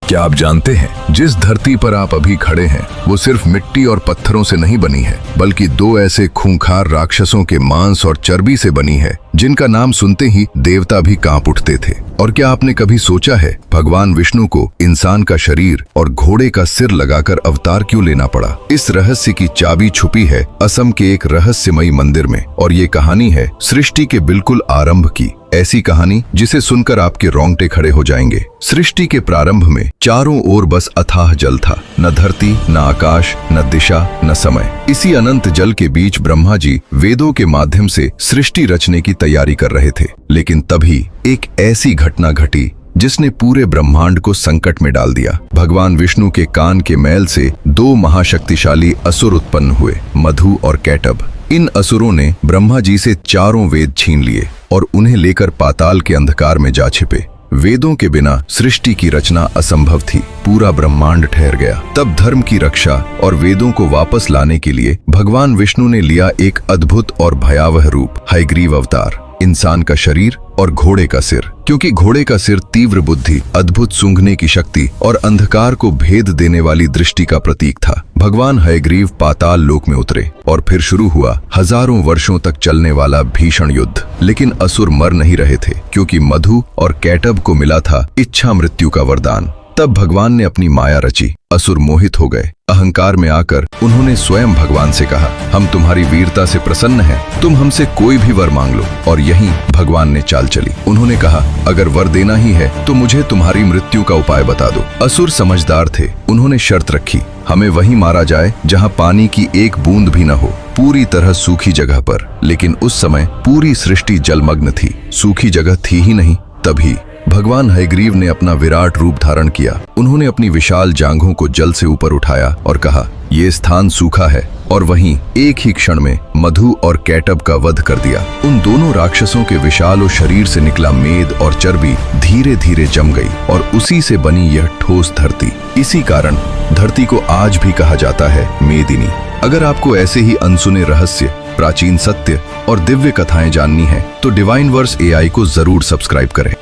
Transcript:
क्या आप जानते हैं जिस धरती पर आप अभी खड़े हैं वो सिर्फ मिट्टी और पत्थरों से नहीं बनी है, बल्कि दो ऐसे खूंखार राक्षसों के मांस और चर्बी से बनी है जिनका नाम सुनते ही देवता भी कांप उठते थे। और क्या आपने कभी सोचा है भगवान विष्णु को इंसान का शरीर और घोड़े का सिर लगाकर अवतार क्यों लेना पड़ा? इस रहस्य की चाबी छुपी है असम के एक रहस्यमयी मंदिर में, और ये कहानी है सृष्टि के बिल्कुल आरंभ की। ऐसी कहानी जिसे सुनकर आपके रोंगटे खड़े हो जाएंगे। सृष्टि के प्रारंभ में चारों ओर बस अथाह जल था, न धरती, न आकाश, न दिशा, न समय। इसी अनंत जल के बीच ब्रह्मा जी वेदों के माध्यम से सृष्टि रचने की तैयारी कर रहे थे। लेकिन तभी एक ऐसी घटना घटी जिसने पूरे ब्रह्मांड को संकट में डाल दिया। भगवान विष्णु के कान के मैल से दो महाशक्तिशाली असुर उत्पन्न हुए, मधु और कैटभ। इन असुरों ने ब्रह्मा जी से चारों वेद छीन लिए और उन्हें लेकर पाताल के अंधकार में जा छिपे। वेदों के बिना सृष्टि की रचना असंभव थी, पूरा ब्रह्मांड ठहर गया। तब धर्म की रक्षा और वेदों को वापस लाने के लिए भगवान विष्णु ने लिया एक अद्भुत और भयावह रूप, हयग्रीव अवतार। इंसान का शरीर और घोड़े का सिर, क्योंकि घोड़े का सिर तीव्र बुद्धि, अद्भुत सूंघने की शक्ति और अंधकार को भेद देने वाली दृष्टि का प्रतीक था। भगवान हयग्रीव पाताल लोक में उतरे और फिर शुरू हुआ हजारों वर्षों तक चलने वाला भीषण युद्ध। लेकिन असुर मर नहीं रहे थे, क्योंकि मधु और कैटभ को मिला था इच्छा मृत्यु का वरदान। तब भगवान ने अपनी माया रची। असुर मोहित हो गए। अहंकार में आकर उन्होंने स्वयं भगवान से कहा, हम तुम्हारी वीरता से प्रसन्न हैं, तुम हमसे कोई भी वर मांग लो। और यहीं भगवान ने चाल चली। उन्होंने कहा, अगर वर देना ही है तो मुझे तुम्हारी मृत्यु का उपाय बता दो। असुर समझदार थे, उन्होंने शर्त रखी, हमें वहीं मारा जाए जहां पानी की एक बूंद भी न हो, पूरी तरह सूखी जगह पर। लेकिन उस समय पूरी सृष्टि जलमग्न थी, सूखी जगह थी ही नहीं। तभी भगवान हयग्रीव ने अपना विराट रूप धारण किया। उन्होंने अपनी विशाल जांघों को जल से ऊपर उठाया और कहा, ये स्थान सूखा है। और वहीं एक ही क्षण में मधु और कैटभ का वध कर दिया। उन दोनों राक्षसों के विशाल शरीर से निकला मेद और चर्बी धीरे धीरे जम गई और उसी से बनी यह ठोस धरती। इसी कारण धरती को आज भी कहा जाता है मेदिनी। अगर आपको ऐसे ही अनसुने रहस्य, प्राचीन सत्य और दिव्य कथाएं जाननी है तो डिवाइन वर्स AI को जरूर सब्सक्राइब करें।